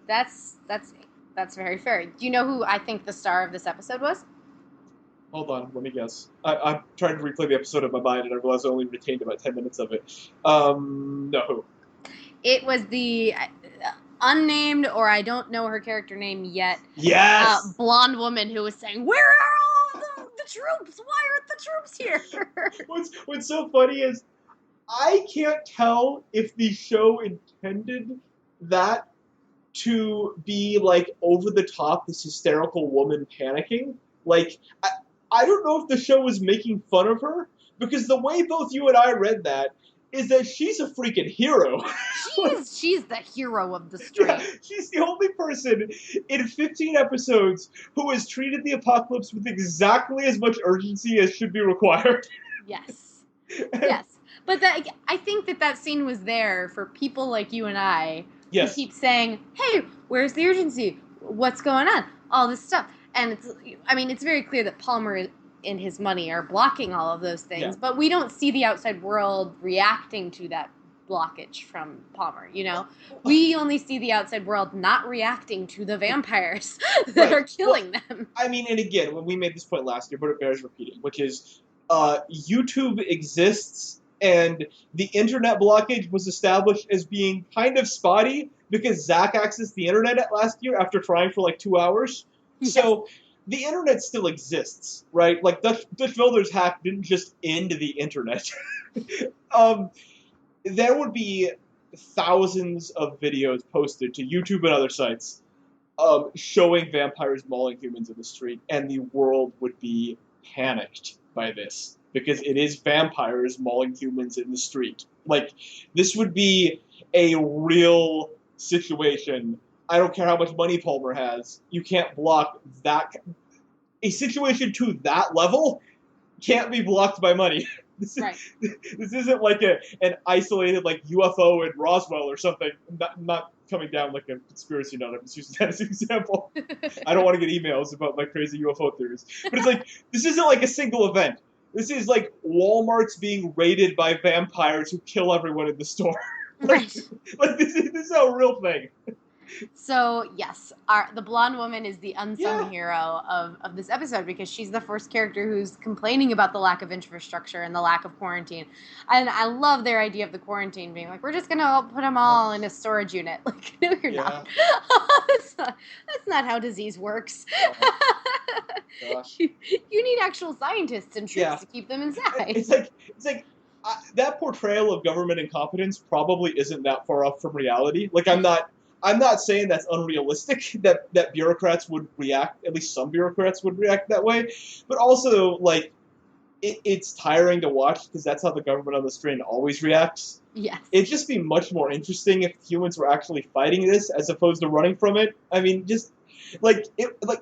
[SPEAKER 1] that's very fair. Do you know who I think the star of this episode was?
[SPEAKER 2] Hold on, let me guess. I'm trying to replay the episode in my mind, and I realized I only retained about 10 minutes of it. No, who?
[SPEAKER 1] It was the unnamed, or I don't know her character name yet.
[SPEAKER 2] Yes!
[SPEAKER 1] Blonde woman who was saying, "Where are all the troops? Why aren't the troops here?"
[SPEAKER 2] What's so funny is I can't tell if the show intended that to be like over the top, this hysterical woman panicking. Like, I don't know if the show was making fun of her, because the way both you and I read that is that she's a freaking hero.
[SPEAKER 1] She's the hero of the Strain.
[SPEAKER 2] Yeah, she's the only person in 15 episodes who has treated the apocalypse with exactly as much urgency as should be required.
[SPEAKER 1] Yes. Yes. But I think that scene was there for people like you and I,
[SPEAKER 2] yes,
[SPEAKER 1] who keep saying, hey, where's the urgency? What's going on? All this stuff. And it's very clear that Palmer and his money are blocking all of those things, but we don't see the outside world reacting to that blockage from Palmer, you know? We only see the outside world not reacting to the vampires that are killing them.
[SPEAKER 2] I mean, and again, when we made this point last year, but it bears repeating, which is YouTube exists, and the internet blockage was established as being kind of spotty because Zach accessed the internet last year after trying for like 2 hours. Yes. So the internet still exists, right? Like, Dutch Vilder's hack didn't just end the internet. There would be thousands of videos posted to YouTube and other sites showing vampires mauling humans in the street, and the world would be panicked by this, because it is vampires mauling humans in the street. Like, this would be a real situation. I don't care how much money Palmer has. You can't block that. A situation to that level can't be blocked by money. This is,
[SPEAKER 1] Right.
[SPEAKER 2] this isn't like an isolated like UFO in Roswell or something. Not coming down like a conspiracy nut. I'm just using that as an example. I don't want to get emails about my crazy UFO theories. But it's like, this isn't like a single event. This is like Walmart's being raided by vampires who kill everyone in the store.
[SPEAKER 1] Right.
[SPEAKER 2] Like this is a real thing.
[SPEAKER 1] So yes, the blonde woman is the unsung
[SPEAKER 2] Yeah.
[SPEAKER 1] hero of this episode because she's the first character who's complaining about the lack of infrastructure and the lack of quarantine. And I love their idea of the quarantine being like, we're just gonna put them all in a storage unit. Like, no, you're not. That's not how disease works.
[SPEAKER 2] Gosh.
[SPEAKER 1] You need actual scientists and troops to keep them inside.
[SPEAKER 2] It's like that portrayal of government incompetence probably isn't that far off from reality. Like I'm not saying that's unrealistic that bureaucrats would react, at least some bureaucrats would react that way, but also like it's tiring to watch because that's how the government on the strain always reacts.
[SPEAKER 1] Yes.
[SPEAKER 2] It'd just be much more interesting if humans were actually fighting this as opposed to running from it. I mean, just like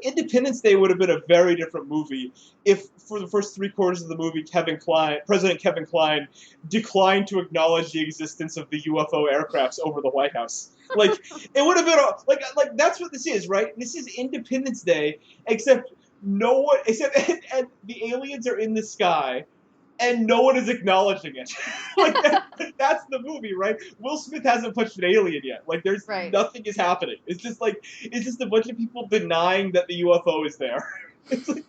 [SPEAKER 2] Independence Day would have been a very different movie if for the first 3/4 of the movie President Kevin Kline declined to acknowledge the existence of the UFO aircrafts over the White House. Like it would have been like that's what this is, right? This is Independence Day, except no one and the aliens are in the sky. And no one is acknowledging it. Like that's the movie, right? Will Smith hasn't punched an alien yet. Like there's nothing is happening. It's just a bunch of people denying that the UFO is there. It's like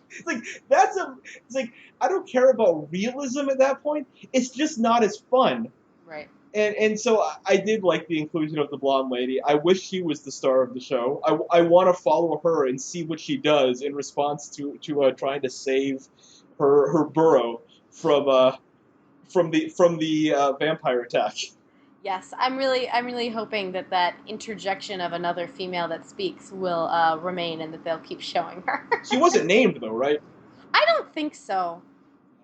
[SPEAKER 2] I don't care about realism at that point. It's just not as fun.
[SPEAKER 1] Right.
[SPEAKER 2] And so I did like the inclusion of the blonde lady. I wish she was the star of the show. I want to follow her and see what she does in response to trying to save her borough from the vampire attack.
[SPEAKER 1] Yes, I'm really hoping that interjection of another female that speaks will remain and that they'll keep showing her.
[SPEAKER 2] She wasn't named though, right?
[SPEAKER 1] I don't think so.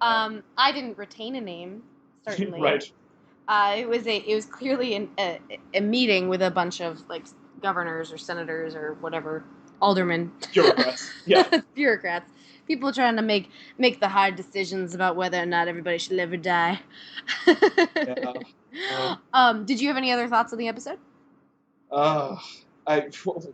[SPEAKER 1] I didn't retain a name, certainly.
[SPEAKER 2] Right.
[SPEAKER 1] It was clearly a meeting with a bunch of like governors or senators or whatever, aldermen,
[SPEAKER 2] bureaucrats. Yeah,
[SPEAKER 1] bureaucrats. People trying to make the hard decisions about whether or not everybody should live or die. Did you have any other thoughts on the episode?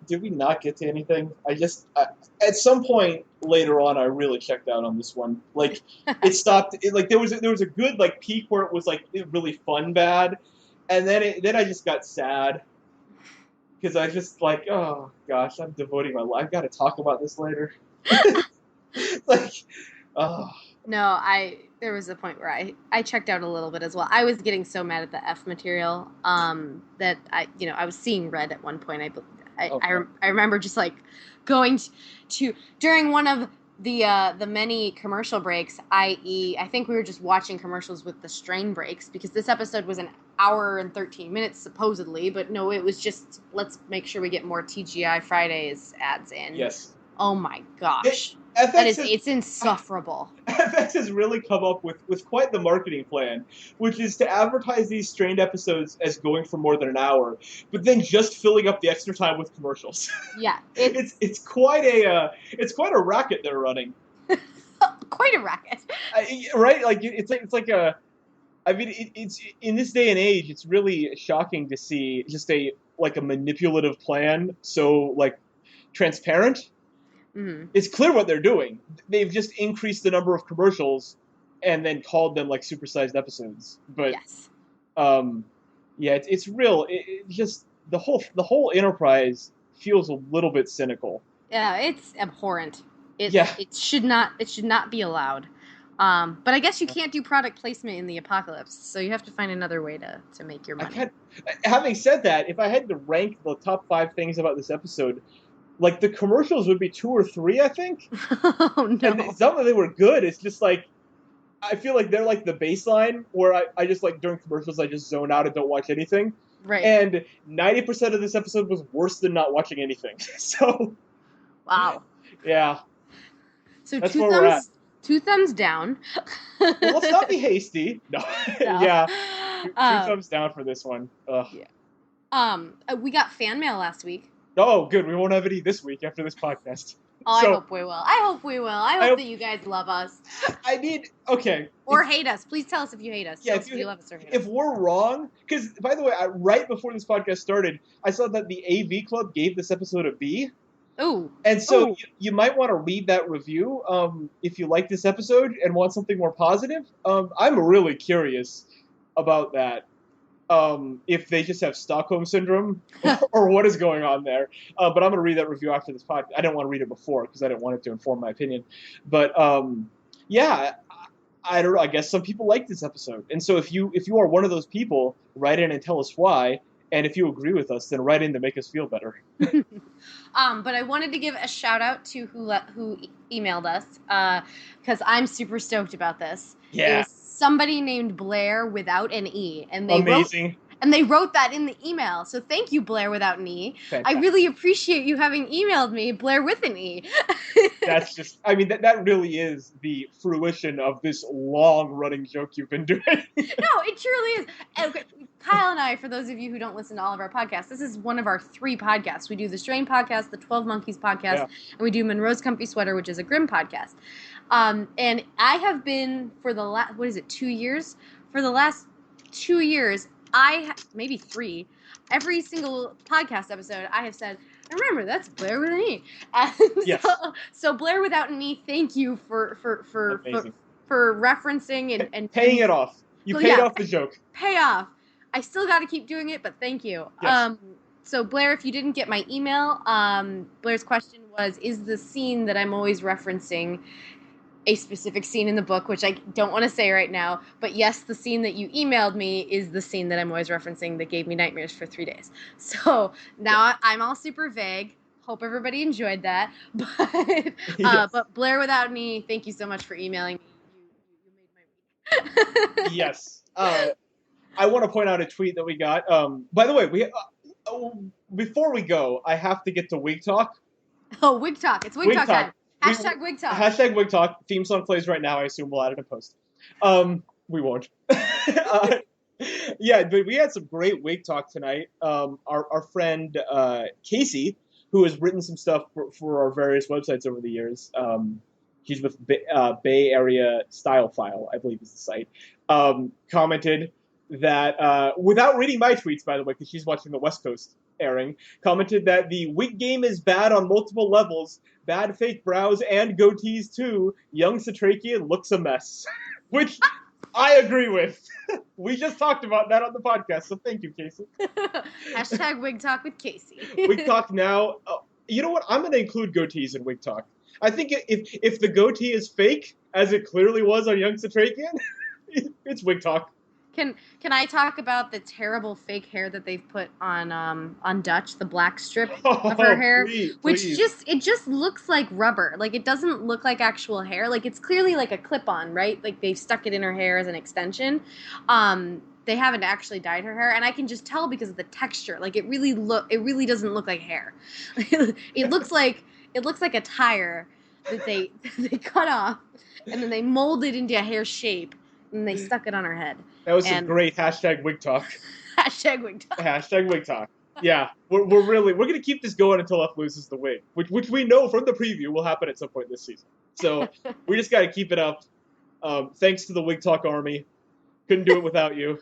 [SPEAKER 2] Did we not get to anything? At some point later on, I really checked out on this one. Like it stopped. There was a good like peak where it was like really fun bad, and then I just got sad because I just like, oh gosh, I'm devoting my life. I've got to talk about this later. Like, oh.
[SPEAKER 1] No, there was a point where I checked out a little bit as well. I was getting so mad at the F material that I was seeing red at one point. I remember just like going to during one of the many commercial breaks, i.e. I think we were just watching commercials with the strain breaks because this episode was an hour and 13 minutes supposedly, but no, it was just let's make sure we get more TGI Fridays ads in.
[SPEAKER 2] Yes.
[SPEAKER 1] Oh my gosh. It's insufferable.
[SPEAKER 2] FX has really come up with quite the marketing plan, which is to advertise these strained episodes as going for more than an hour, but then just filling up the extra time with commercials.
[SPEAKER 1] Yeah,
[SPEAKER 2] it's quite a racket they're running.
[SPEAKER 1] Quite a racket,
[SPEAKER 2] right? Like it's in this day and age, it's really shocking to see just a manipulative plan so like transparent.
[SPEAKER 1] Mm-hmm.
[SPEAKER 2] It's clear what they're doing. They've just increased the number of commercials and then called them like supersized episodes. But
[SPEAKER 1] yes.
[SPEAKER 2] It's real. It just the whole enterprise feels a little bit cynical.
[SPEAKER 1] Yeah, it's abhorrent. It should not be allowed. But I guess you can't do product placement in the apocalypse, so you have to find another way to make your money.
[SPEAKER 2] Having said that, if I had to rank the top 5 things about this episode, like the commercials would be 2 or 3, I think.
[SPEAKER 1] Oh no!
[SPEAKER 2] And some of them were good. It's just like I feel like they're like the baseline where I just like during commercials I just zone out and don't watch anything.
[SPEAKER 1] Right.
[SPEAKER 2] And 90% of this episode was worse than not watching anything. So.
[SPEAKER 1] Wow.
[SPEAKER 2] Yeah.
[SPEAKER 1] So that's where we're at. 2 thumbs down.
[SPEAKER 2] Well, let's not be hasty. No. Yeah. 2 thumbs down for this one. Ugh.
[SPEAKER 1] Yeah. We got fan mail last week.
[SPEAKER 2] Oh, good. We won't have any this week after this podcast.
[SPEAKER 1] Oh, I
[SPEAKER 2] So
[SPEAKER 1] hope we will. I hope we will. I hope that you guys love us.
[SPEAKER 2] I need okay.
[SPEAKER 1] Or hate us. Please tell us if you hate us.
[SPEAKER 2] Yeah,
[SPEAKER 1] Tell us if you love us or hate
[SPEAKER 2] if
[SPEAKER 1] us.
[SPEAKER 2] we're wrong, because by the way, right before this podcast started, I saw that the AV Club gave this episode a B.
[SPEAKER 1] Ooh.
[SPEAKER 2] And so
[SPEAKER 1] Ooh.
[SPEAKER 2] you might want to read that review if you like this episode and want something more positive. I'm really curious about that. If they just have Stockholm syndrome or what is going on there. But I'm going to read that review after this podcast. I didn't want to read it before because I didn't want it to inform my opinion. But yeah, I don't know. I guess some people like this episode, and so if you are one of those people, write in and tell us why. And if you agree with us, then write in to make us feel better.
[SPEAKER 1] But I wanted to give a shout out to who emailed us because I'm super stoked about this.
[SPEAKER 2] Yeah.
[SPEAKER 1] It was somebody named Blaire without an E, and they
[SPEAKER 2] Amazing.
[SPEAKER 1] wrote that in the email. So thank you, Blaire without an E.
[SPEAKER 2] Fantastic.
[SPEAKER 1] I really appreciate you having emailed me, Blaire with an E.
[SPEAKER 2] That's just, I mean, that really is the fruition of this long-running joke you've been doing.
[SPEAKER 1] No, it truly is. Okay, Kyle and I, for those of you who don't listen to all of our podcasts, this is one of our 3 podcasts. We do the Strain podcast, the 12 Monkeys podcast, and we do Monroe's Comfy Sweater, which is a Grimm podcast. And I have been for the last, 2 years? For the last 2 years, maybe 3, every single podcast episode, I have said, remember, that's Blaire with an E. And
[SPEAKER 2] Yes.
[SPEAKER 1] so Blaire without an E, thank you for referencing and
[SPEAKER 2] paying it off. You paid off the joke.
[SPEAKER 1] Pay off. I still got to keep doing it, but thank you.
[SPEAKER 2] Yes.
[SPEAKER 1] So Blaire, if you didn't get my email, Blaire's question was, is the scene that I'm always referencing a specific scene in the book, which I don't want to say right now, but yes, the scene that you emailed me is the scene that I'm always referencing that gave me nightmares for 3 days. So now I'm all super vague. Hope everybody enjoyed that. But
[SPEAKER 2] Yes.
[SPEAKER 1] but Blaire without an E, thank you so much for emailing me. You made my week.
[SPEAKER 2] Yes. I want to point out a tweet that we got. By the way, before we go, I have to get to Wig Talk.
[SPEAKER 1] Oh, Wig Talk. It's Wig Talk time. Hashtag Wig Talk.
[SPEAKER 2] Hashtag Wig Talk. Theme song plays right now. I assume we'll add it in post. We won't. Yeah, but we had some great Wig Talk tonight. Our friend Casey, who has written some stuff for our various websites over the years. He's with Bay Area Style File, I believe is the site. Commented that, without reading my tweets, by the way, because she's watching the West Coast airing, commented that the wig game is bad on multiple levels. Bad fake brows and goatees too. Young Satrakian looks a mess. Which I agree with. We just talked about that on the podcast, so thank you, Casey.
[SPEAKER 1] Hashtag Wig Talk with Casey.
[SPEAKER 2] Wig Talk now. You know what? I'm going to include goatees in Wig Talk. I think if the goatee is fake, as it clearly was on Young Satrakian, it's Wig Talk.
[SPEAKER 1] Can I talk about the terrible fake hair that they've put on Dutch, the black strip of her hair, which just looks like rubber. Like, it doesn't look like actual hair. Like, it's clearly like a clip-on, right? Like, they've stuck it in her hair as an extension. They haven't actually dyed her hair, and I can just tell because of the texture. Like, it really doesn't look like hair. It looks like a tire that they cut off and then they molded into a hair shape and they stuck it on her head.
[SPEAKER 2] That was some great hashtag Wig Talk.
[SPEAKER 1] Hashtag Wig Talk.
[SPEAKER 2] Hashtag Wig Talk. Yeah, we're gonna keep this going until F loses the wig, which we know from the preview will happen at some point this season. So we just gotta keep it up. Thanks to the Wig Talk army, couldn't do it without you.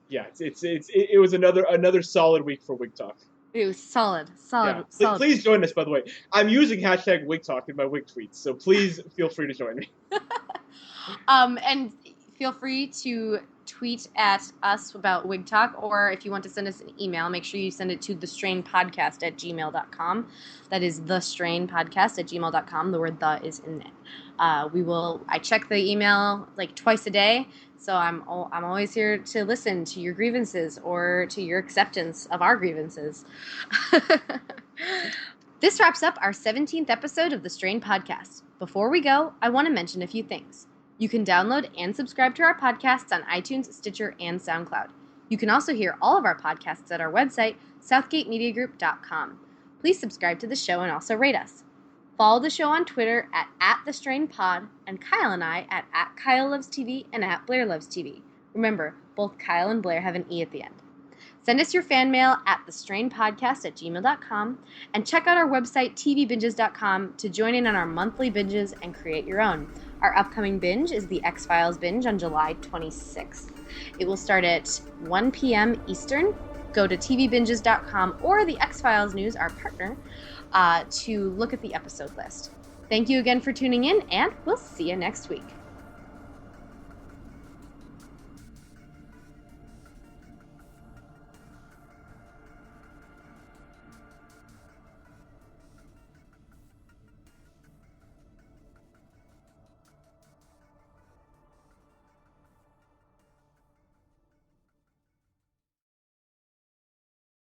[SPEAKER 2] Yeah, it was another solid week for Wig Talk.
[SPEAKER 1] It was solid.
[SPEAKER 2] Yeah. Please join us, by the way. I'm using hashtag Wig Talk in my Wig tweets, so please feel free to join me.
[SPEAKER 1] And feel free to tweet at us about Wig Talk, or if you want to send us an email, make sure you send it to thestrainpodcast@gmail.com. That is thestrainpodcast@gmail.com. The word "the" is in it. I check the email like twice a day, so I'm always here to listen to your grievances or to your acceptance of our grievances. This wraps up our 17th episode of the Strain Podcast. Before we go, I want to mention a few things. You can download and subscribe to our podcasts on iTunes, Stitcher, and SoundCloud. You can also hear all of our podcasts at our website, southgatemediagroup.com. Please subscribe to the show and also rate us. Follow the show on Twitter at @TheStrainPod, and Kyle and I at KyleLovesTV and @BlaireLovesTV. Remember, both Kyle and Blaire have an E at the end. Send us your fan mail at thestrainpodcast@gmail.com and check out our website tvbinges.com to join in on our monthly binges and create your own. Our upcoming binge is the X-Files binge on July 26th. It will start at 1 p.m. Eastern. Go to tvbinges.com or the X-Files News, our partner, to look at the episode list. Thank you again for tuning in, and we'll see you next week.